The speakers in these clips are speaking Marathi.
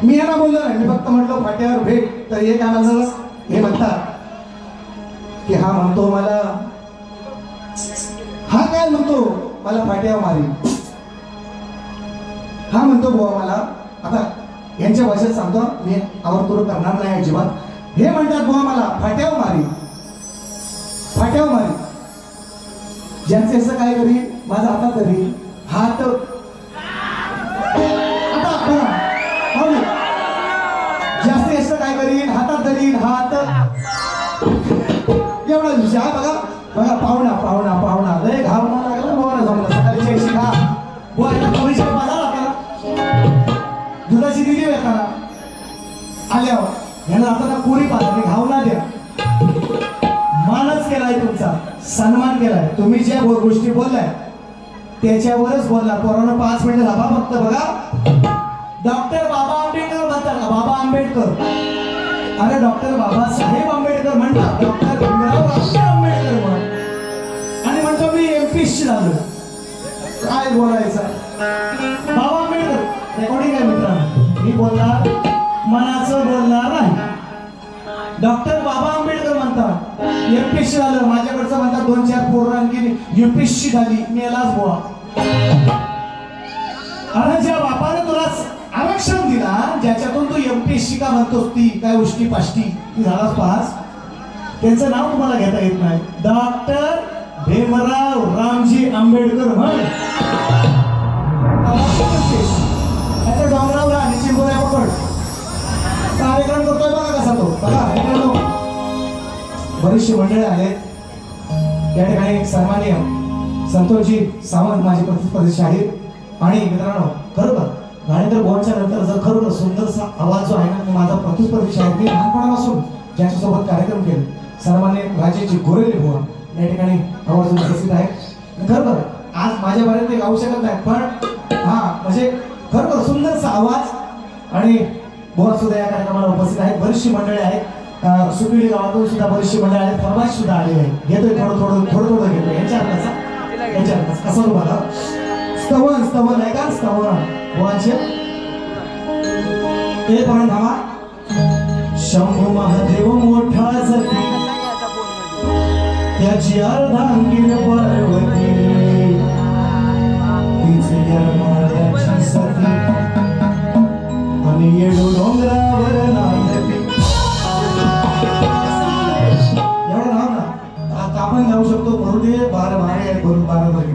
मी यांना बोललो नाही, मी फक्त म्हटलं फाट्यावर भेट. तर एक आम्हाला हे म्हणतात की हा म्हणतो मला, हा काय म्हणतो मला फाट्यावर मारी, हा म्हणतो बुवा मला. आता यांच्या भाषेत सांगतो मी, आवडतोड करणार नाही अजिबात. हे म्हणतात बुवा मला फाट्यावर मारी, फाट्यावर मारी. ज्यांचे असं काय करी माझा हातात धरी, हात जास्त असं काय करीन, हातात धरीन, हात एवढा विषय. हा बघा बघा, पाहुणा पाहुणा पाहुणा लय घावना लागला बुवा, जमलं सकाळी चेशी खा बुवा, पैसे बाजार आता दुधाची दिली येताना आल्यावर यांना आता पुरी पाहिजे घावना द्या. मानच केलाय तुमचा, सन्मान केलाय. तुम्ही ज्या गोष्टी बोललाय त्याच्यावरच बोलला. पोरांना 5 मिनिटं थांबा फक्त. बघा डॉक्टर बाबा आंबेडकर म्हणतात का? बाबा आंबेडकर, अरे डॉक्टर बाबासाहेब आंबेडकर म्हणतात, डॉक्टर भीमराव आंबेडकर म्हण. आणि म्हणतो मी MP झालो. काय बोलायचं? बाबा आंबेडकर रेकॉर्डिंग आहे मित्रांनो, मी बोलणार मनाचं बोलणार नाही. डॉक्टर बाबा आंबेडकर म्हणतात MP झालं. माझ्याकडचं म्हणतात 2-4 पोरं आणखी UPSC झाली, मेलाच बुवा. अरे ज्या बापाने तुला आरक्षण दिला, ज्याच्यातून तू MPSC का म्हणतोस, ती काय उष्टी पाष्टी ती झालाच पास, त्यांचं नाव तुम्हाला घेता येत नाही. डॉक्टर भीमराव रामजी आंबेडकर म्हण. डोंगरावर आणि चिंबोऱ्या पकड कार्यक्रम करतोय बघा कसा तो. बघा बरीचशी मंडळी आहेत त्या ठिकाणी. सन्माननीय संतोषजी सावंत माझे प्रतिस्पर्धी आहेत. आणि मित्रांनो खरोखर गाणेकर बोलच्या नंतर जर खरोखर सुंदरसा आवाज जो आहे ना, माझा प्रतिस्पर्धी आहे. मी लहानपणापासून ज्यांच्यासोबत कार्यक्रम केले, सन्माननीय राजेशजी गोरेले बुवा या ठिकाणी आवर्जून उपस्थित आहेत. खरोखर आज माझ्यापर्यंत गाऊ शकत नाही, पण हा म्हणजे खरोखर सुंदरसा आवाज. आणि बुवा सुद्धा या कार्यक्रमाला उपस्थित आहेत. बरीचशी मंडळी आहेत, सुपिडी गावातून सुद्धा बरीचशी मंडळी आहेत. फरमाईश सुद्धा आलेली आहे. घेतोय थोडं थोडं घेतोय. यांच्या हाताचा कसं बघा स्तवन स्तवन आहे का? स्तवन बुवांचे ते पण थांबा. शंभू महादेव मोठा सती, त्याची अर्धांगिन पार्वती, तिचे यरमाळ्याची सती, आणि येडो डोंगरावर नांदती. एवढं नाव ना आपण जाऊ शकतो. बरोबर 12 बरोबर 12 बरोबर.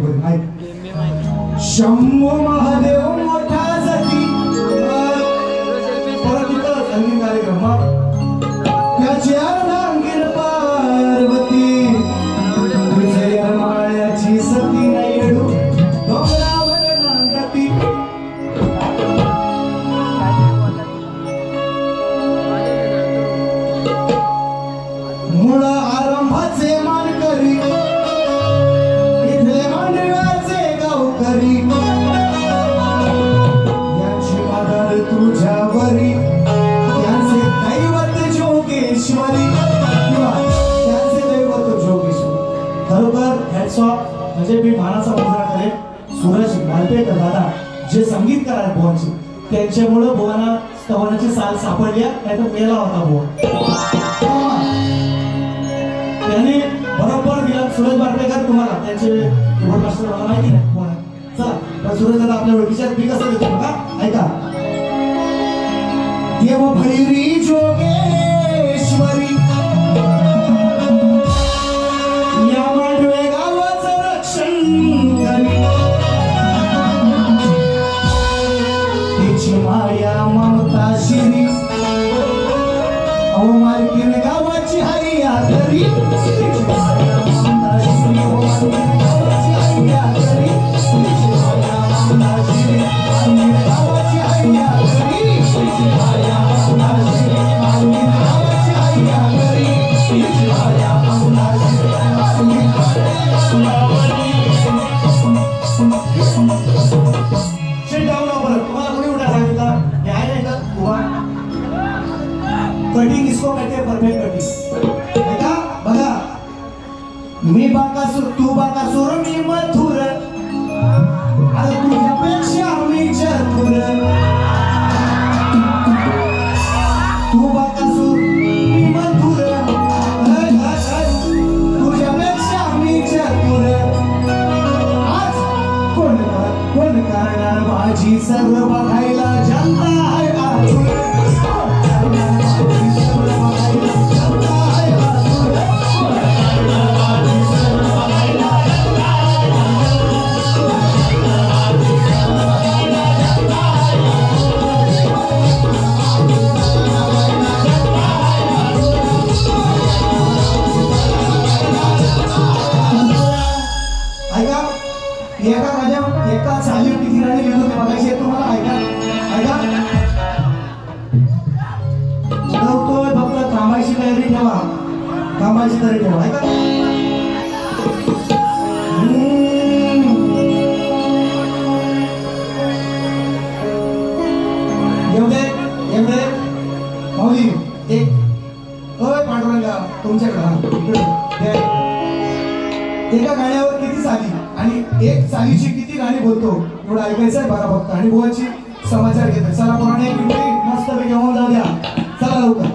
शंभू महादेव मोठा सती, परत इथं संगीत कार्यक्रम, त्याची अर्धांगिन पार्वती, तुझे यरमाळ्याची सती, येडू डोंगरावर नांदती. मुळ आरंभाचे मानकरी, इथले मांडव्याचे गावकरी, यांची मादर तुझ्यावरी, त्यांचे दैवत जोगेश्वरी, त्यांचे दैवत जोगेश्वरी. खरोखर हॅट्स ऑफ. म्हणजे मी मानाचा मुजरा करेन सूरज मालपेकर दादा जे संगीतकार आहेत बुवांचे, त्यांच्यामुळे बुवांना स्तवनाची साल सापडली, नाहीतर मेला होता बुवा. त्यांनी बरोबर दिला. सूरज मालपेकर तुम्हाला त्यांचे कीबोर्ड मास्टर मला माहिती नाही कोण आहे. चला पण सूरज दादा आपल्या ओळखीच्या मी कसं देतो बघा, ऐका. देव भैरी जोगेश्वरी, या मांडवे गावाचं रक्षण करी, तिची माया ममता शिरी, अहो मालकीन गावाची हैया घरी, तिची माया ममता शिरी, अहो मालकीन गावाची हैया घरी, तिची माया ममता शिरी, मालकीन गावाची हैया घरी, तिची माया ममता शिरी, मालकीन गावाची हैया घरी, तिची माया ममता शिरी, मालकीन कटिंग इसको कहते हैं परफेक्ट कटिंग. बेटा बघा, मी बाकासूर तू बाकासूर मी मथुर, अरे तुझ्यापेक्षा मी चतुर, कामाची तरी ठेवा ऐका एवढे माऊली एक पांडुरंगा तुमच्याकडे एका गाण्यावर किती चाली आणि एक चालीची किती गाणी बोलतो एवढं ऐकायचं आहे बघा फक्त आणि बुवाची समाचार घेतोय चला पुराणे एक मस्त पैकी होऊन जाऊ द्या चला लवकर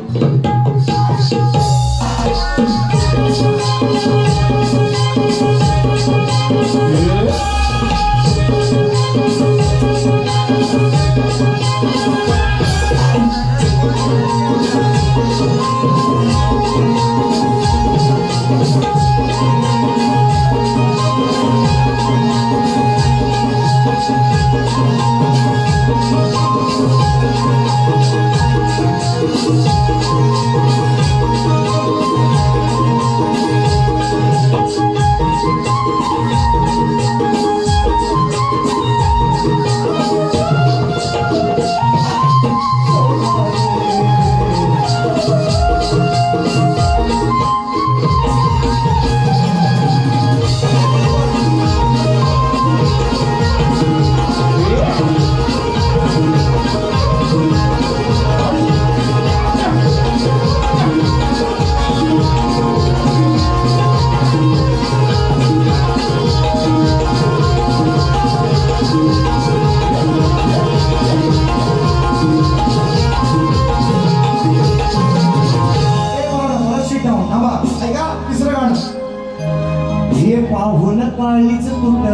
पाहून काळीच तुट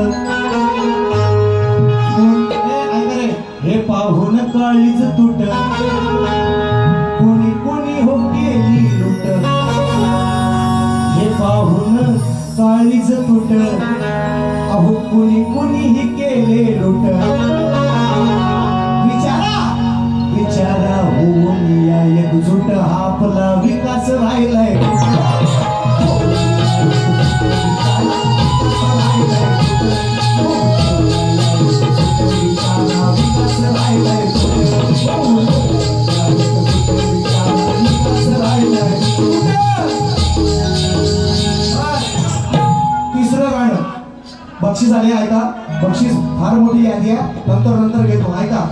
हे पाहून काळीच तुट कोणी कोणी हो गेली लुट हे पाहून काळीच तुट अहो कोणी कोणीही केले लुट विचारा विचारा होऊन या एकजूट हा आपला विकास राहिलाय तिसरं गाणं बक्षीस आले ऐका बक्षीस फार मोठी यादी आहे नंतर घेतो ऐका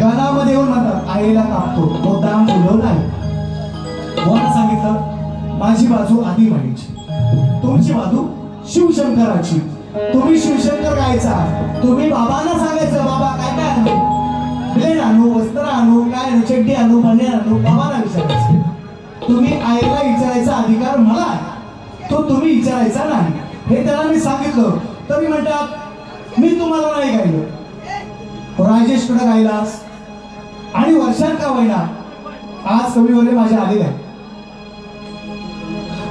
गाण्यामध्ये येऊन म्हणतात आईला कापतो तो दाम बोलव नाही कोण सांगितलं माझी बाजू आधी म्हणायची तुमची बाजू शिवशंकराची तुम्ही शिवशंकर गायचा तुम्ही बाबांना सांगायचं बाबा काय काय आणू ब्लेड आणू वस्त्र आणू काय आणू चड्डी आणू बनियान आणू बाबांना विचारायचं तुम्ही आईला विचारायचा अधिकार मला आहे तो तुम्ही विचारायचा नाही हे त्याला मी सांगितलं तरी म्हणतात मी तुम्हाला नाही गायलं राजेशकडे गायलास आणि वर्षात का होईना आज कवीवरे माझ्या आलेले आहे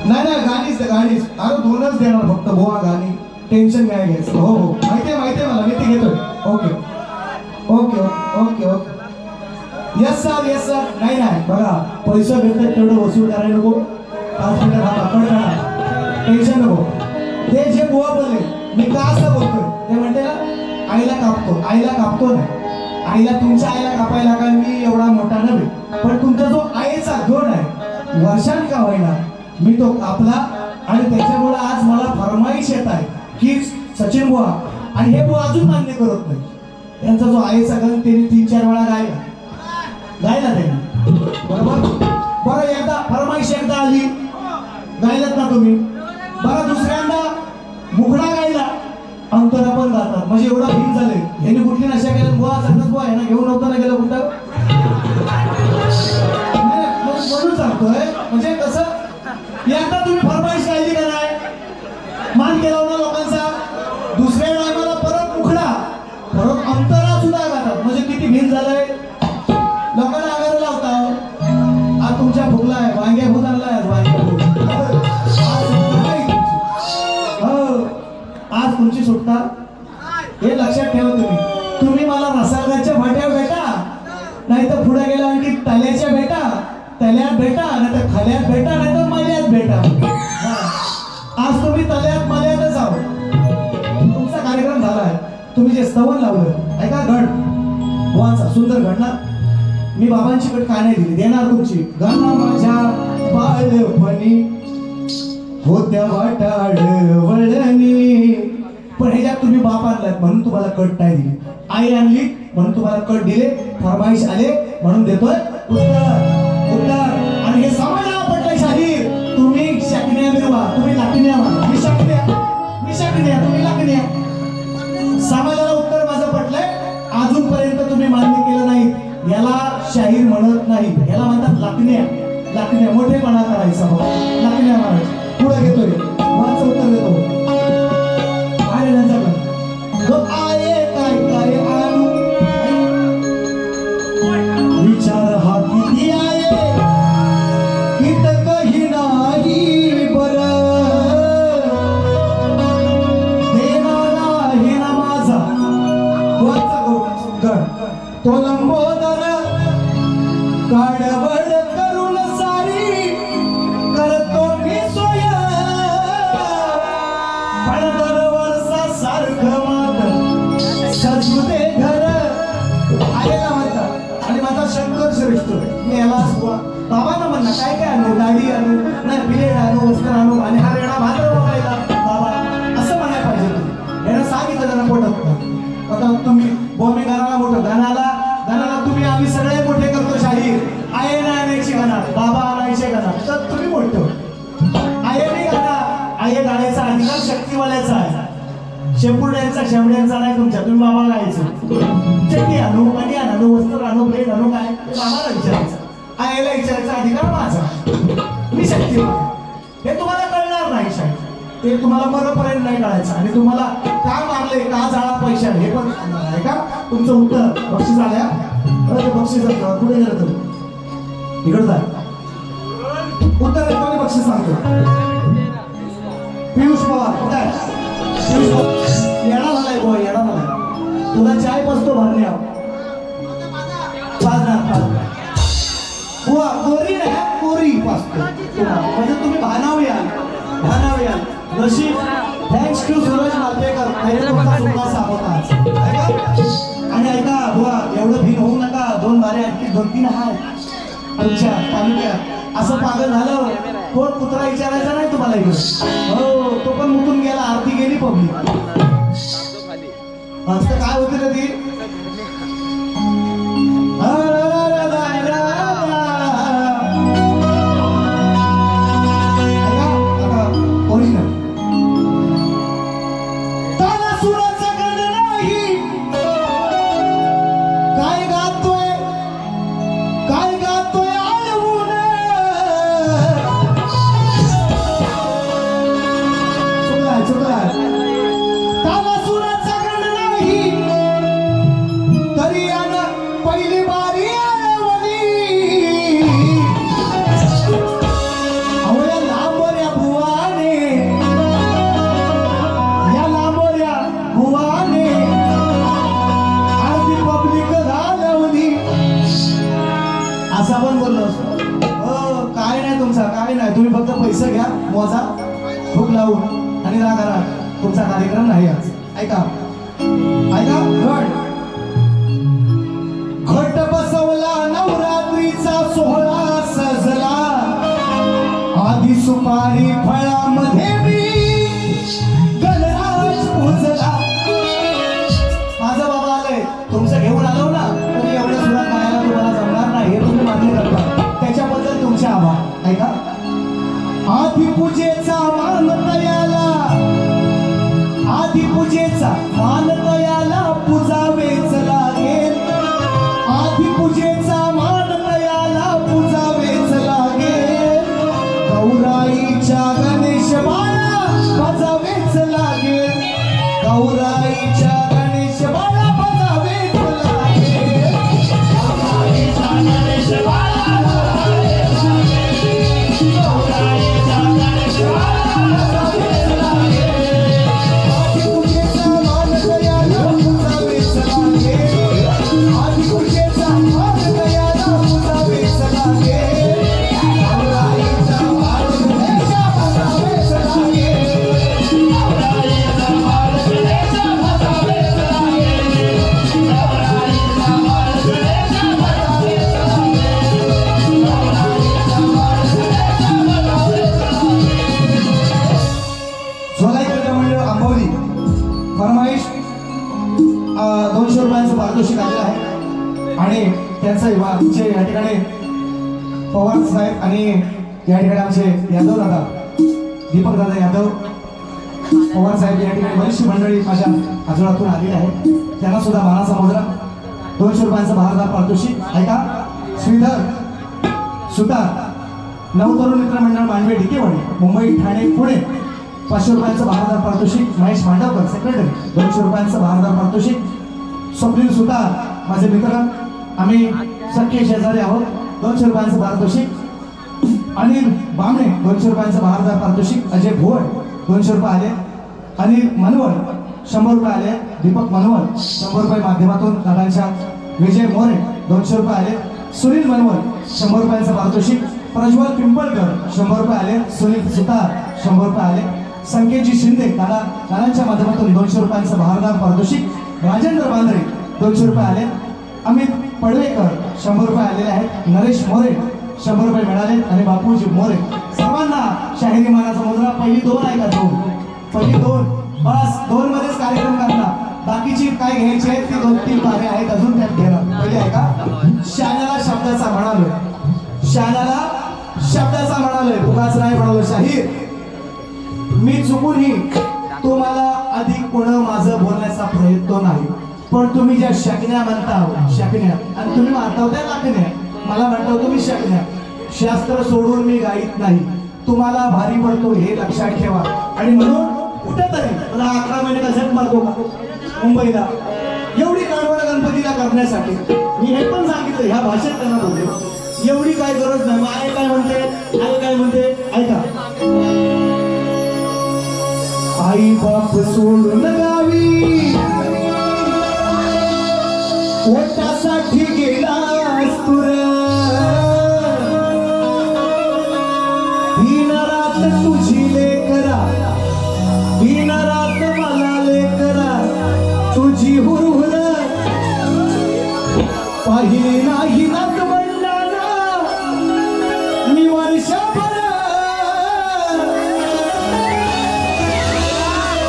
नाही गाणीच अरे दोनच देणार फक्त बोवा गाणी टेन्शन काय घ्यायचं हो माहितीये मला मी ते घेतोय okay okay okay okay yes sir नाही बघा पैसा भेटतात तेवढं वसूल करायला नको 5 मिनिटं हा पकड टेन्शन नको ते जे बुवा बोलले मी का असं बोलतोय ते म्हणते ना आईला कापतो नाही आईला तुमच्या आईला कापायला काय मी एवढा मोठा नव्हे पण तुमचा जो आईचा गुण आहे वर्षात का होईना मी तो कापला आणि त्याच्यामुळे आज मला फरमाईश येत आहे की सचिन बुवा आणि हे बुवा अजून मान्य करत नाही त्यांचा जो आईचा गण त्यांनी 3-4 वेळा गायला त्यांनी बरोबर बरं एकदा फरमाईश एकदा आली गायलात ना तुम्ही बरं दुसऱ्यांदा मुखडा गायला अंतरा पण गातात म्हणजे एवढा भीम झाले यांनी कुठली नशा केल्या बुवा सगळंच बुवा आहे ना घेऊन नव्हतं ना गेलं कुठं म्हणून सांगतोय म्हणजे कसं एकदा तुम्ही फरमाईश गायली का नाही मान केला होता लोकांचा दुसऱ्या टायमाला परत मुखडा परत अंतरा सुद्धा गातात म्हणजे किती भीम झालंय लोकांना आगायला लावता आज तुमच्या फुगला आहे वांग्या फुलाला आज तुमची सुटता हे लक्षात ठेवा तुम्ही मला रसाळाच्या भाट्यावर भेटा नाही तर पुढे गेला आणखी तल्याच्या भेटा तल्यात भेटा नाही तर खल्यात भेटा नाही तर मल्यात भेटा आज तुम्ही तल्यात मल्यातच आहोत तुमचा कार्यक्रम झालाय तुम्ही जे स्तवन लावलं ऐका गण बुवांचा सुंदर घडणार मी बाबांची कट काय नाही दिली देणार तुमची गणा माझ्या बाळपणी होत्या वाटाड वळणी. पण ह्याच्यात तुम्ही बाप आणलात म्हणून तुम्हाला कट नाही दिली, आई आणली म्हणून तुम्हाला कट दिले, फरमाईश आले म्हणून देतोय उत्तर उत्तर. आणि हे समाजाला पटलं शाहीर, तुम्ही शकण्या मिरवा, तुम्ही लाकण्या म्हणा, मी शकण्या तुम्ही लाकण्या. समाजाला उत्तर माझं पटलंय, अजूनपर्यंत तुम्ही मान्य केलं नाही. याला शाहीर म्हणत नाही, याला म्हणतात लाकण्या. लाकण्या मोठेपणा करायचा हो, लाकण्या मारायचं. पुढे घेतोय वाच उत्तर देतो. आहे त्यांच्याकडे आये काय काय आणू, विचार हा किती आहे कितकही नाही बरं, देणारा आहे ना माझा तो लंबोदर, काडवड करून सारी करतो मी सोय, पण दरवर्षा सारखं माझ सजू दे घर. आलेला म्हणतात आणि माझा शंकर श्रेष्ठ, मी याला बाबांना म्हणणार काय काय आणू, गाडी आणू नाही, बिलेट आणू, वस्त्र आणू, आणि हा रेडा भाकर बघायला बाबा असं म्हणायला पाहिजे. तुम्ही याला सांगितलं जरा पोटात. आता तुम्ही बोमी गाण्याला मोठं गाण्याला तुम्ही आम्ही सगळे मोठे करतो शाहीर. आये ना आणायची गाणं, बाबा आणायचे गाणं, तर तुम्ही मोठं. आये नाही गाणं, आये गाण्याचा अधिकार शक्तीवाल्याचा आहे, शेपुड्यांचा शेवड्यांचा नाही तुमच्या. तुम्ही बाबा गायचं, चटणी आणू, पाणी आणू, वस्त्र आणू, प्लेट आणू, काय बाबाला विचारायचं. आईला विचारायचा अधिकार माझा, मी शक्तिवान. हे तुम्हाला कळणार नाही शाहीर, ते तुम्हाला मरपर्यंत नाही कळायचं. आणि तुम्हाला का मारले, का जाळा पैसे आले हे पण आहे का. तुमचं उत्तर बक्षीस आल्या, बक्षीस कुठे गेलं तुम्ही इकडं जा, उत्तर देतो बक्षीस सांगतो. पियुष पवार कुठे आहे? येडा झालाय गो, येडा झालाय. तुला चाय बसतो भरण्या बुवा, कोरी नाही कोरी पाचतो म्हणजे तुम्ही भानावया भानावया. नशीब थँक्स टू सूरज मालपेकर, आणि ऐका बुवा एवढं भीन होऊ नका. 2 बारे आणखी 2-3 हाय तुमच्या तालुक्यात. असं पागल झालं कोण कुत्रा विचारायचा नाही तुम्हाला इकडे. हो तो पण मुतून गेला, आरती गेली पब्लिक. असं काय होते रे ती तुम्ही फक्त पैसे घ्या, मोजा, भूक लावून आणि रागा राग. तुमचा कार्यक्रम नाही आज. ऐका ऐका. घट बसवला नवरात्रीचा सोहळा सजला, आधी सुपारी फळामध्ये मी गणराज पूजला. माझा बाबा आलंय, तुमचं घेऊन आलो ना तरी एवढ्या सुरात गायला तुम्हाला जमणार नाही, हे तुम्ही मान्य करता, त्याच्याबद्दल तुमचे आभार. ऐका. आधी पूजेचा मान तयाला, आधी पूजेचा मान तयाला पूजावेच लागेल. आधी त्यांचा आमचे या ठिकाणी पवार साहेब आणि या ठिकाणी आमचे यादव दादा दीपक दादा यादव पवार साहेब या ठिकाणी बरीचशी मंडळी माझ्या आजोळातून आलेली आहे. त्यांना सुद्धा मानाचा मुद्रा 200 रुपयांचं भारदार पारितोषिक. ऐका श्रीधर सुतार नवतरुण मित्र मंडळ मांडवे ढिकेवाडी मुंबई ठाणे पुणे 500 रुपयांचं भारदार पारितोषिक. महेश मांडवकर सेक्रेटरी 200 रुपयांचं भारदार पारितोषिक. स्वप्नील सुतार माझे मित्र आम्ही सख्खे शेजारी आहोत 200 रुपयांचं पारितोषिक. अनिल बामणे 200 रुपयांचं भारदार पारितोषिक. अजय भोळ 200 रुपये आले. अनिल मनवळ 100 रुपये आले. दीपक मनवळ 100 रुपये माध्यमातून दादांच्या. विजय मोरे 200 रुपये आले. सुनील मनवळ 100 रुपयांचं पारितोषिक. प्रज्वल पिंपळकर 100 रुपये आले. सुनील सुतार 100 रुपये आले. संकेतजी शिंदे दादांच्या माध्यमातून 200 रुपयांचं भारदार पारितोषिक. राजेंद्र बांद्रे 200 रुपये आले. अमित पडवेकर 100 रुपये आलेले आहेत. नरेश मोरे 100 रुपये मिळाले आणि बापूजी मोरे सर्वांना शाहिरी मानाचा मुद्रा. पहिली 2 आहे का 2 पहिली 2 बस 2 मध्येच कार्यक्रम करणार. बाकीची काय घ्यायची आहेत ती 2-3 कार्य आहेत अजून त्यात घेणार. पहिली आहे का शाण्याला शब्दाचा म्हणालोय. शाण्याला शब्दाचा म्हणालोय उगाच नाही म्हणालो. शाहीर मी चुकूनही तुम्हाला अधिक पुढं माझं बोलण्याचा प्रयत्न नाही पण तुम्ही ज्या शकण्या म्हणता शकण्या आणि तुम्ही म्हणता त्या लाकण्या मला म्हणतो तुम्ही शकण्या शास्त्र सोडून मी गाईत नाही. तुम्हाला भारी पडतो हे लक्षात ठेवा. आणि म्हणून कुठेतरी मला 11 महिने गझट मारतो का मुंबईला एवढी काढवड गणपतीला करण्यासाठी मी हे पण सांगितलं ह्या भाषेत करणार होते. एवढी काय गरज नाही. आई काय म्हणते आई काय म्हणते ऐका. आई बाप सोडून गावी पोटासाठी गेलास तुर दिन रात तुझी लेकरा दिन रात मला लेकरा तुझी हुरहुर पाहिली नाही नात मंडळाला मी वर्षभर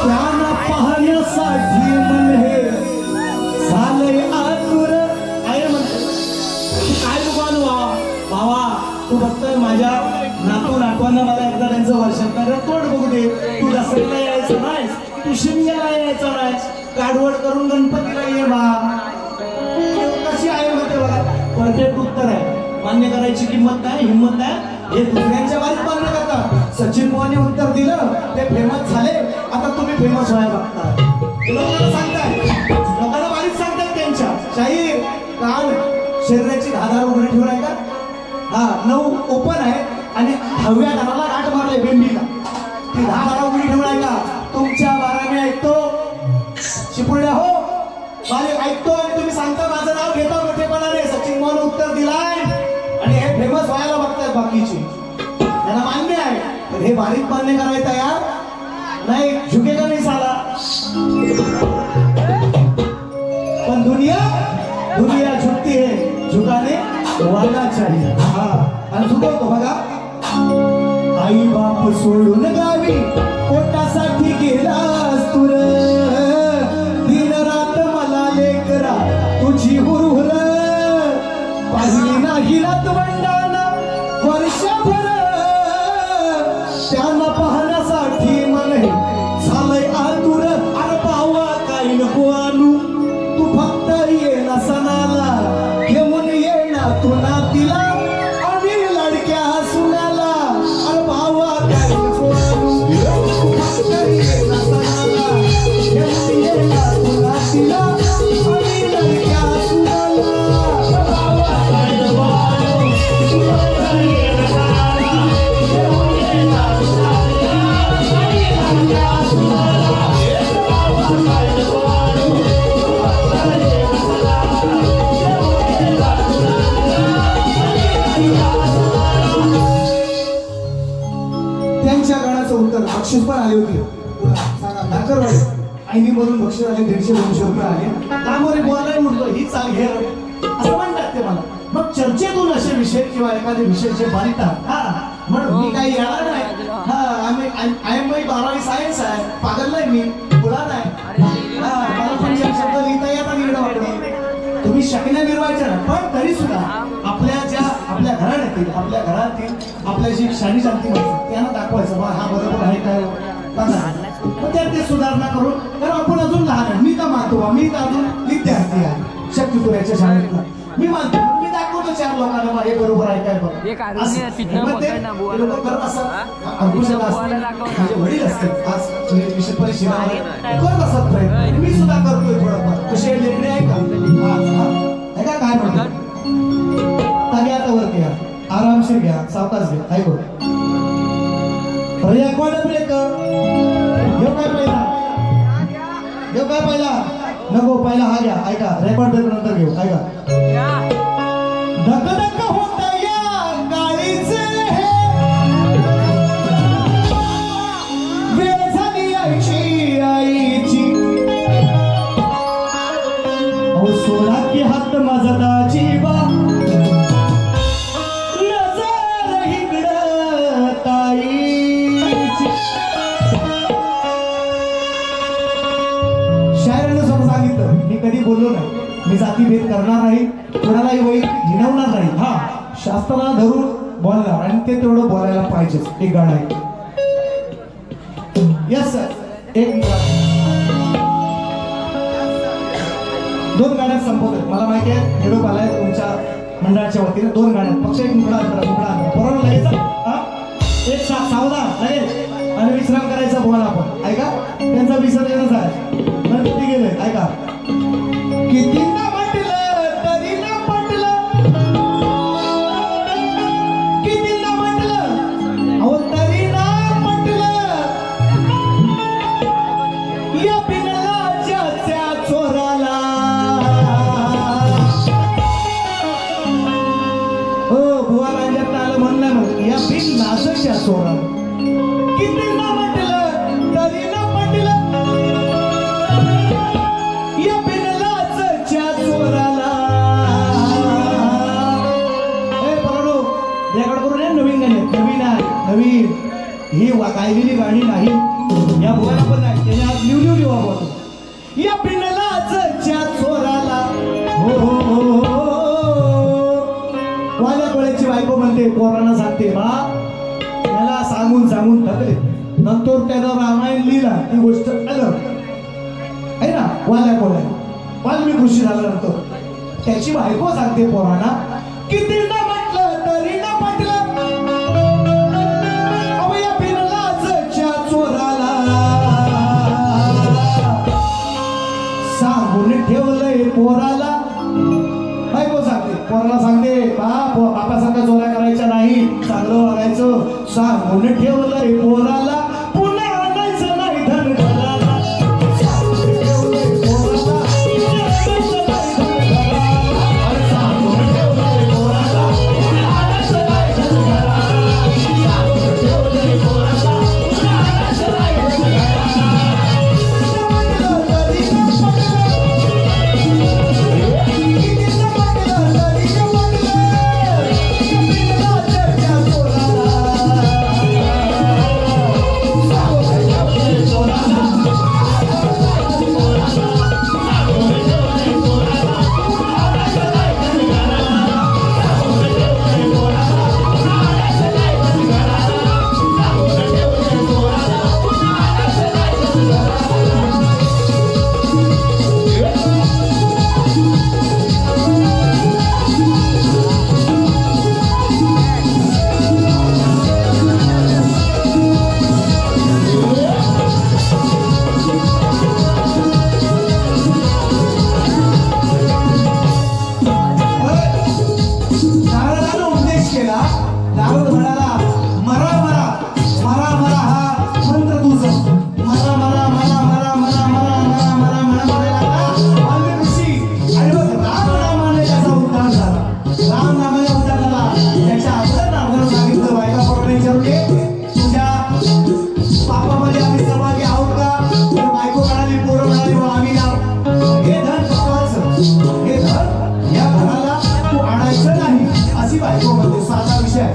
त्यांना पाहण्यासाठी मन हे झालंय आतुर. आहे म्हणते काय दुकान भावा तू बघतोय माझ्या नातू नातवांना मला एकदा त्यांचं वर्षात तोड बघू दे. तू दसऱ्याला यायचं नाहीस तू शिमग्याला यायचं नाहीस काढवड करून गणपतीला ये बा. कशी आहे म्हणते बघा. परफेक्ट उत्तर आहे. मान्य करायची किंमत नाही हिंमत नाही हे दुसऱ्यांच्या बारीक मान्य करतात. सचिन मोहनने उत्तर दिलं ते फेमस झाले. आता तुम्ही फेमस व्हायला बघता. लोकांना सांगताय लोकांना बारीक सांगतात त्यांच्या शाहीर काल शरीराची 10 उघडे ठेवून आहे का. हा 9 ओपन आहे आणि 10व्या घराला गाठ मारले बेंबीला. ती 10 उघडी ठेवून आहे का. तुमच्या 12 मी ऐकतो शिपुर्ड्या हो बारीक ऐकतो आणि तुम्ही सांगता माझं नाव घेता मोठेपणाने. सचिन मोहन उत्तर दिलाय आणि हे फेमस व्हायला बघतात बाकीची त्यांना मान्य आहे. पण हे बारीक मान्य करायला तयार नाही. झुकेगा नाही साला. पण दुनिया झुकती है झुकाने वाला चाहिए. हा आणि झुकवतो बघा. आई बाप सोडून गावी पोटासाठी गेलास तुर दिन रात मला लेकरा तुझी हुरहुर पाहिली नाही रात मंडाना वर्षभर त्यांना पाहण्यासाठी मन झालंय आतुर. अरे भावा काही नको आणू तू फक्त ये ना सणाला घेऊन ये ना तू नातीला आणि लडक्या सुनाला. अरे भावा काही नको आणू तू फक्त ये ना सणाला घेऊन ये ना तू नातीला आणि लडक्या सुनाला. भावा काही नको आणू तू फक्त ये ना सणाला घेऊन ये ना तू नातीला आणि लडक्या सुनाला. भावा काही नको आणू तू फक्त ये ना सणाला घेऊन ये ना तू नातीला आणि लडक्या सुनाला. त्यांच्या गाण्याचं उत्तर बक्षीस पण आले होते. नाकरवाडी आईनी मधून बक्षीस आले 150-200 रुपये आले. त्यामुळे बोलायला उठतो ही चाल घे असं म्हणतात ते मला. मग चर्चेतून असे विषय किंवा एखादे विषय जे बनतात हा म्हणून मी काही येणार नाही. हा आम्ही आय एम 12वी सायन्स आहे पागल नाही मी बोला नाही. हा मला पण शब्द लिहिता येतात इकडे वाटत तुम्ही शकण्या मिरवायच्या ना पण तरी सुद्धा आपल्या घराण्यातील आपल्या घरातील आपल्या जी शाणी शांती माणसं त्यांना दाखवायचं बा हा बरोबर आहे काय मग त्यात ते सुधारणा करून कारण आपण अजून लहान आहे मी तर मानतो मी तर अजून विद्यार्थी आहे शक्तीपुराच्या शाळेतला मी मानतो मी दाखवतो 4 लोकांना हे बरोबर आहे काय बघ लोक करत असतात वडील असतात आज करत असतात प्रयत्न मी सुद्धा करतोय थोडंफार कसे लेखणे आहे का काय म्हणतात तागे आता वर घ्या आरामशीर घ्या सावकाश घ्या काय करू रेकॉर्ड ब्रेक घेऊ काय पहिला नको पहिला हा घ्या ऐका रेकॉर्ड ब्रेक नंतर घेऊ ऐका धक धक होत या गाडीचे वेळ झाली आईची अहो सोडा की हात माझा जीवा नजर इकडं ताईची शायरानं समोर सांगितलं मी कधी बोललो नाही मी जातीभेद करणार नाही कोणालाही वैर हिणवणार नाही हा शास्त्राला धरून बोलणार आणि ते तेवढं बोलायला पाहिजेच एक गाणं आहे यस सर एक 2 गाण्यात संपवतोय मला माहिती आहे निरोप आलाय तुमच्या मंडळाच्या वतीने 2 गाण्यात फक्त एक मुकडा बरोबर लगेच एक सावधान लगेच आणि विश्राम करायचा बोला आपण ऐका त्यांचा विसर्जनच आहे गणपती गेले ऐका किती ना म्हटलं तरी ना पटलं किती ना म्हटलं अहो तरी ना पटलं या बिनलाच्या चोराला हो बुवा राज्यात आलं म्हणलं मग या बिनलाच्या चोराला किती ना म्हटलं तरी ना पटलं या बिनलाच्या चोराला ए बरोबर रेकॉर्ड करून या नवीन गाणे नवीन आहे नवीन ही गायलेली गाणी नाही या बुवाला पण नाही त्याने आज लिहू वापरतो या बिनलाच्या चोराला हो वाल्या कोळ्याची बायको म्हणते पोरांना सांगते बा त्याला सांगून थकले नंतर त्यानं रामायण लिहिला ती गोष्ट अलग आहे ना वाल्या कोळ्या वाल्मिक ऋषी झाल्यानंतर त्याची बायको सांगते पोरांना किती ना म्हटलं तरी ना म्हटलं अवया बिनलाच्या चोराला सांगून ठेवलंय पोराला बायको सांगते पोराला सांगते बापासारखा चोऱ्या करायच्या नाही चांगलं वागायचं सांगून ठेवलंय पोराला पुन्हा आणायचं नाही धन घराला बायको मध्ये साधा विषय आहे.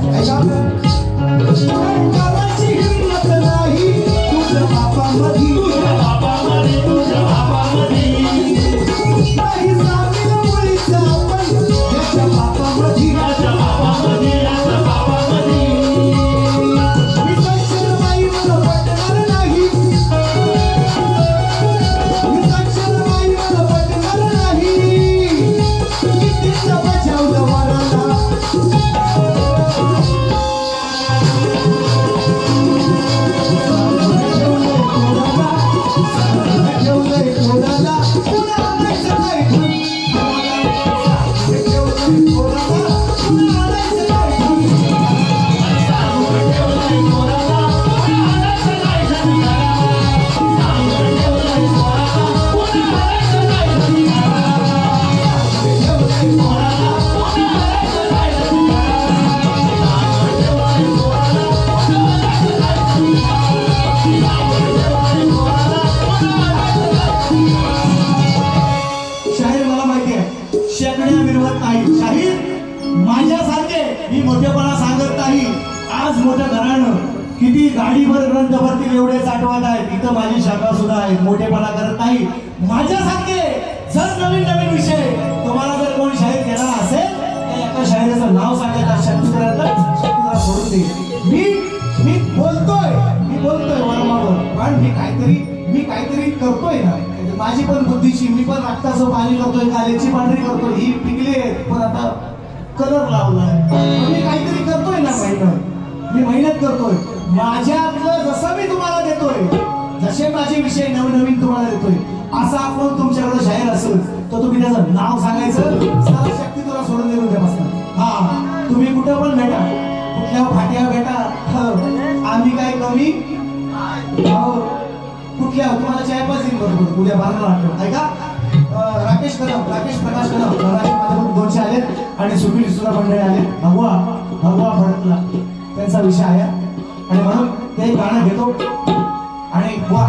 मी मोठेपणा सांगत नाही. आज मोठं घराणं किती गाडीवर ग्रंथ भरतील एवढे साठवत आहेत. इथं माझी शाखा सुद्धा आहे. मोठेपणा करत नाही. माझ्यासारखे जर नवीन नवीन विषय तुम्हाला जर कोणी शाळेत घेणार असेल तर एका शाळेचं नाव सांगायचं शक्तीला सोडून दे. मी बोलतोय वरमावर, पण मी काहीतरी करतोय ना. माझी पण बुद्धीची, मी पण रक्ताचं पाणी करतोय, कालेची पांढरी करतोय. ही पिकले पण आता कलर लावलाय. मी काहीतरी करतोय ना. मी मेहनत करतोय. माझ्यातलं जसं मी तुम्हाला देतोय, जसे माझे विषय नवनवीन तुम्हाला देतोय, असा आपण तुमच्याकडे शाहीर असेल तर तुम्ही त्याचं नाव सांगायचं. सारा शक्ती तुला सोडून देऊन द्या बसणार. हा, तुम्ही कुठं पण भेटा, कुठल्या फाट्या भेटा, आम्ही काय कमी कुठल्या तुम्हाला चाय पाहिजे बरोबर उद्या 12ला वाटतं. ऐका, राकेश प्रकाश कदम माझ्याकडून 200 आले आणि सुनील सुद्धा मंडळी आले. भगवा भडकला त्यांचा विषय आहे आणि म्हणून ते गाणं घेतो. आणि वा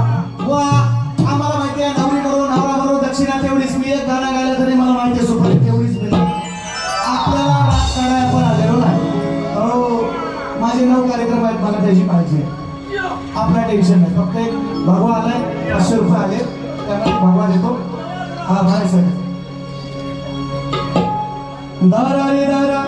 आम्हाला माहिती आहे, नवरी बरोबर नवरा बरोबर दक्षिणा तेवढीच. मी एक गाणं गायलं तरी मला माहिती आहे सुपर तेवढीच मिळेल. आपल्याला राग काढायला पण आलेलो नाही. हो, माझे 9 कार्यक्रम आहेत, मला त्याची काळजी आहे. आपला टेन्शन नाही. फक्त एक भगवा आलाय, 500 रुपये आले, त्यामुळे भगवा देतो. हा भाई सर. दारा रे दारा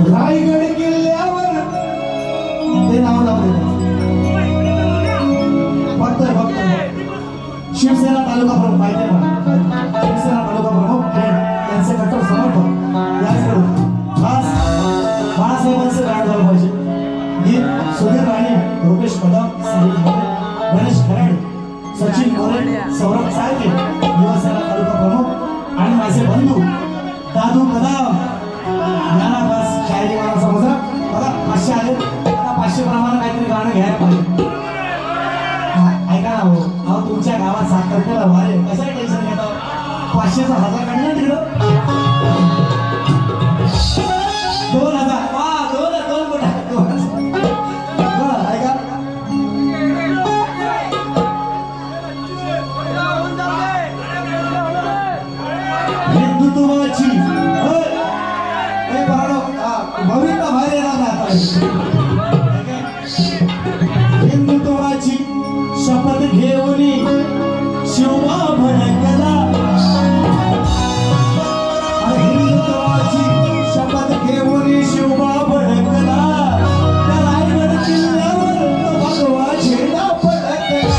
रायगड किल्ल्यावर ते नाव बघतोय शिवसेना तालुका प्रमुख माहिती आहे मला. शिवसेना तालुका प्रमुख त्यांचे कट्टर समर्थक याचकडून खास बाळासाहेबांचं गाणं झालं पाहिजे. गीत सुधीर राणे, रुपेश कदम, गणेश खराडे, सचिन मोरे, सौरभ साळके, युवसेना तालुका प्रमुख आणि माझे बंधू दादू कदम यांना खास शायरी मला समजा. बघा 500 आले, 500 प्रमाणे काहीतरी गाणं घ्यायला पाहिजे. ऐका ना हो, अहो तुमच्या गावात साखरपेला वारे कशाला टेन्शन घेतो. 500चा 1000 काढणार तिकडं 2000. दोन मोठा ऐका, हिंदुत्वाची भविष्य बाहेर येणार. हिंदुत्वाची शपथ घेऊन शिवबा भडकला. हिंदुत्वाची शपथ घेऊन शिवबा भडकला. त्या रायगड किल्ल्यावर भगवा झेंडा फडकला.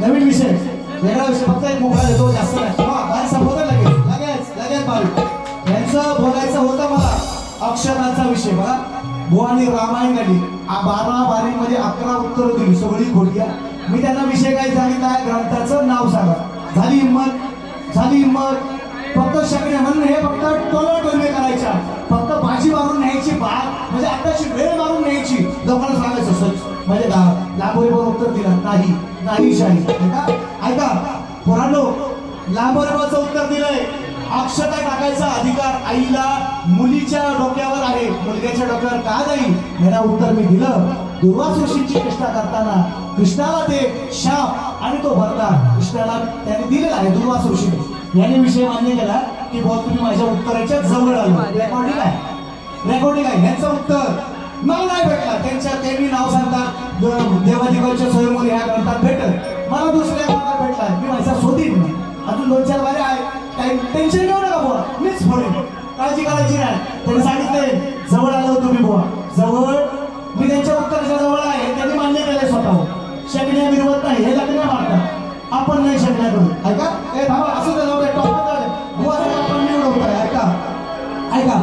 नवीन विषय, वेगळा विषय, फक्त एक मोकळा देतो, जास्त नाही. काय संबोधन लगेच बारीक यांचं बोलायचं होतं मला. अक्षरांचा विषय बघा, बुवानी रामायण गाडी 12 बारीमध्ये 11 उत्तरं दिली, सगळी खोटी. मी त्यांना विषय काय सांगितला, ग्रंथाचं नाव सांगा. झाली हिंमत. फक्त शकण्या म्हणून हे फक्त टोलवे करायच्या, फक्त बाजी मारून न्यायची, म्हणजे आताची वेळ मारून न्यायची. लोकांना सांगायचं सच म्हणजे लांबोरीवर उत्तर दिला नाही शाही. ऐका पोरांनो, लांबोरीवरचं उत्तर दिलंय. अक्षता टाकायचा अधिकार आईला मुलीच्या डोक्यावर आहे, मुलग्याच्या डोक्यावर का जाईल? याला उत्तर मी दिलं. दुर्वास ऋषींची चेष्टा करताना कृष्णाला ते शाप आणि तो वरदान कृष्णाला त्याने दिलेला आहे. दुर्वास ऋषीने याने विषय मान्य केला की बहुत तुम्ही माझ्या उत्तराच्या जवळ आलो. रेकॉर्डिंग आहे यांचं उत्तर मला नाही भेटला. त्यांनी नाव सांगतात देवादिवाच्या स्वयंवर ह्या ग्रंथात भेटत, मला दुसऱ्या ग्रंथात भेटलाय. मी माझा शोधीन, अजून 2-4 वारे आहे. काही टेन्शन घेऊ नका बुवा, मीच फोडेन, काळजी करायची नाही. त्यांनी सांगितले जवळ आलो तुम्ही बुवा, जवळ. मी त्यांच्या उत्तराच्या जवळ आहे, त्यांनी मान्य केलंय स्वतः. शक्य विरोध नाही, हे लग्न आपण नाही शकल्या करू ऐका ए धावा असं तर जाऊ दे टॉप बुवासाठी आपण निवडवतोय ऐका ऐका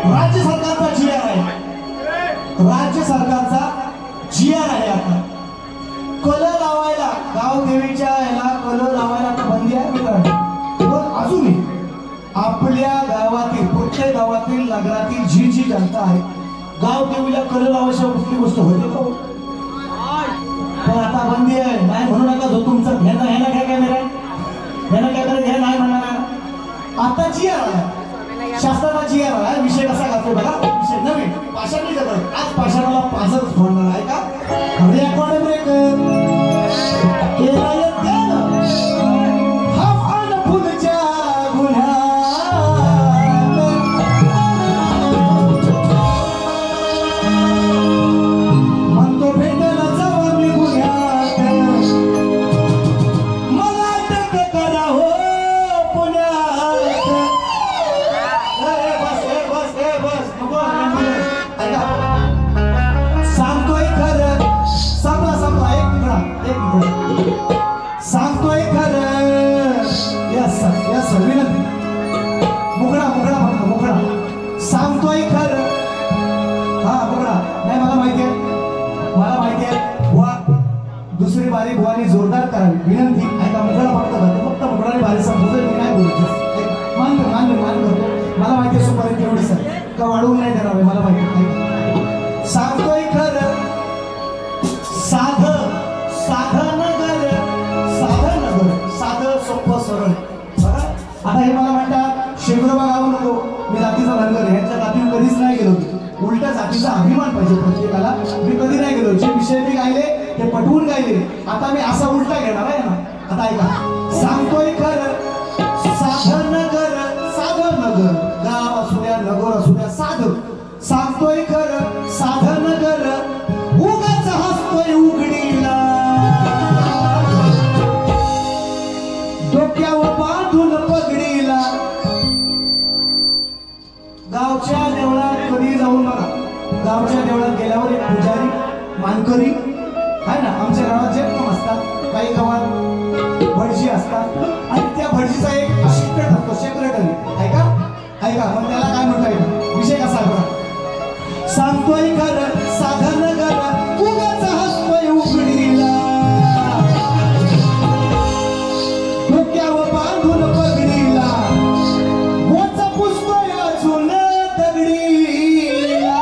राज्य सरकारचा GR आहे राज्य सरकारचा GR आहे आता कलर लावायला गाव देवीच्या याला कलर लावायला आता बंदी आहे मित्रांनो पण अजूनही आपल्या गावातील प्रत्येक गावातील नगरातील जी जनता आहे गाव देवीला कलर लावायची कुठली गोष्ट होते का पण आता बंदी आहे नाही म्हणू नका जो तुमचं ह्याला काय कॅमेरा ह्याला कॅमेरा घ्या नाही म्हणणार आता GR आला शासनाचा GR आला विषय कसा घालतोय बघा विषय नवीन पाषाणी जगत आज पाषाणाला पाजच फोडणार आहे का रेकॉर्ड ब्रेकर केला सांगतोय खरं यस सर विनंती मुकडा सांगतोय खरं हा मुकडा नाही मला माहिती आहे बुवा दुसरी बारी बुवानी जोरदार करावी विनंती ऐका मुकडा फक्त मुकडाने बारी संपवतोय मी नाही बोलतो मान करतो मला माहिती आहे सुपारी एवढी सर का वाढवून नाही देणार मला माहिती सांगतोय खरं साधं सोपं सरळ बघा आता हे मला म्हणतात शेगुराबा गाव नको मी जातीचा धनगर ह्यांच्या जातीवर कधीच नाही गेलो उलट्या जातीचा अभिमान पाहिजे प्रत्येकाला मी कधी नाही गेलो जे विषय मी गायले ते पटवून गायले आता मी असा उलटा घेणार आहे ना आता ऐका सांगतोय खरं साधं नगर गाव असू द्या नगर असू द्या साधं सांगतोय खरं साधं नगर उगाच हसतोय उघडीला डोक्यावर बांधून पगडीला गावच्या देवळात कधी जाऊन बघा गावच्या देवळात गेल्यावर एक पुजारी मानकरी आहे ना आमच्या गावात जे काम असतात काही गावात भटजी असतात आणि त्या भटजीचा एक असिस्टंट असतो सेक्रेटरी ऐका मग त्याला काय म्हणता येईल विषय कसा बघा सांगतोय खरं साधं नगर उगाच हसतोय उघडीला डोक्यावर बांधून पगडीला गोच पुसतोय अजून दगडीला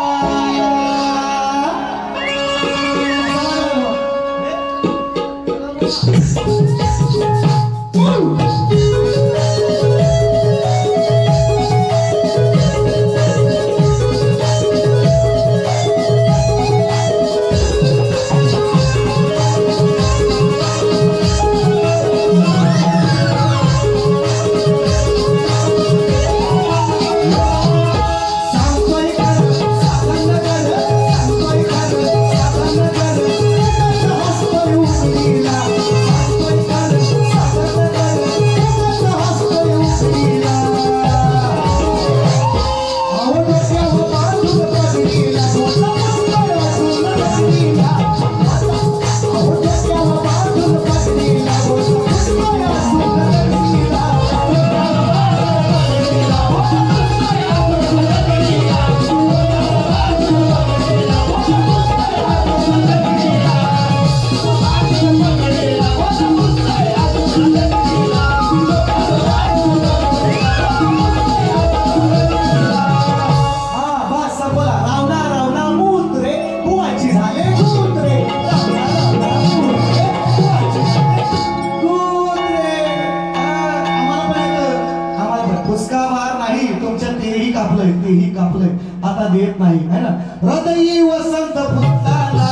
आता देत नाही है ना हृदयी वसंत फुलताना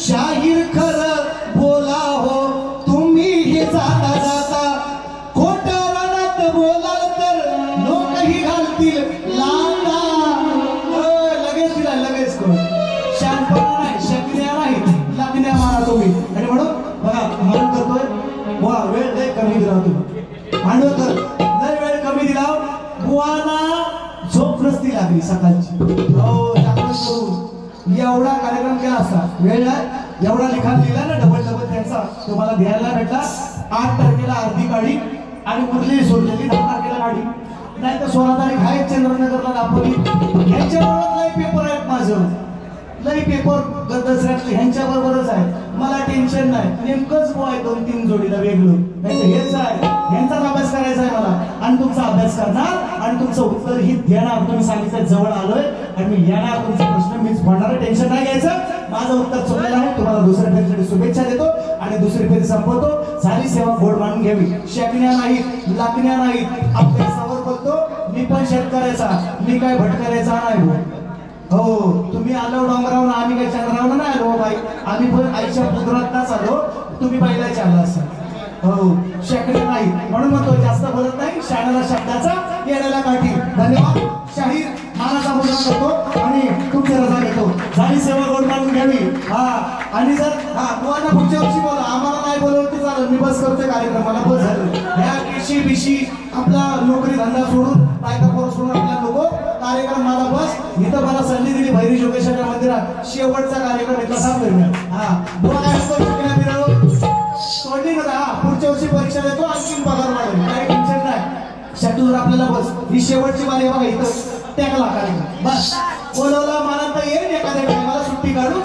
शाहीर खरं बोला हो तुम्ही हे जाता खोट्या रानात बोलाल तर लोकही घालतील लांडा लगेच करू शानपणा नाही शकण्या नाही लागण्या मारा तुम्ही आणि म्हणून बघा म्हणून करतोय वा वेळ लय कमी दिला तुम्ही भांडवल लय वेळ कमी दिला बुवाना झोप नसती लागली सकाळची हो एवढा कार्यक्रम केला असता, वेळ नाही एवढा लिखाण लिहिला ना डबल त्यांचा तुम्हाला द्यायला भेटला. 8 तारखेला अर्धी गाडी आणि मुरली सोडलेली 10 तारखेला गाडी. नाही तर 16 तारीख आहे चंद्रनगरला दापोली. ह्यांच्याबरोबर लई पेपर आहेत माझं, लई पेपर दसऱ्यातले ह्यांच्या बरोबरच आहे. मला टेन्शन नाही, नेमकंच आहे 2-3 जोडीला वेगळं. नाही तर हेच आहे, ह्यांचाच अभ्यास करायचा आहे मला. आणि तुमचा अभ्यास करणार आणि तुमचं उत्तर ही देणार. तुम्ही सांगितलं जवळ आलोय आणि मी येणार, तुमचा प्रश्न मीच फोडणार. टेन्शन नाही घ्यायचं, माझं उत्तर चुकलेलं आहे. तुम्हाला दुसऱ्या फेरीसाठी शुभेच्छा देतो आणि दुसरी फेरी संपवतो. झाली सेवा गोड मानून घ्यावी. शेकण्या नाहीत, लाकण्या नाहीत, अभ्यासावर बोलतो. मी पण शेतकऱ्याचा, मी काय भटकऱ्याचा नाही. हो, तुम्ही आलो डोंगरावरून, आम्ही काही चंद्रावरून नाही आलो बाई. आम्ही पण आईच्या पुत्रातच आलो, तुम्ही पहिल्याच आला असाल. हो, शेकडे नाही म्हणून म्हणतो जास्त बोलत नाही. शाळेला शब्दाचा येण्याला काठी. धन्यवाद. शाहीर मानाचा मुलगा करतो आणि तुमची रजा घेतो. झाली सेवा गोड मानून घ्यावी. हा, आणि जर तुम्हाला पुढच्या वर्षी बोला, आम्हाला नाही बोलवलं तर चालेल, मी बस करतोय कार्यक्रम, मला बस झालं. या केशी बिशी आपला नोकरी धंदा सोडून बायका पोरं सोडून आपल्या लोक कार्यक्रम माझा बस. इथं मला संधी दिली भैरी जोगेश्वरच्या मंदिरात, शेवटचा कार्यक्रम इथला सांगतो. हा, बोला काय होतो शिकण्या बिरावर सोडली नका. हा, पुढच्या वर्षी परीक्षा देतो, आणखीन पगार वाढेल, काही टेन्शन नाही. शेटूर आपल्याला बस, ही शेवटची बारी बघा इथं टेकला कार्यक्रम. बस बोलवला मला तर येईल एखाद्या टायमाला सुट्टी काढून.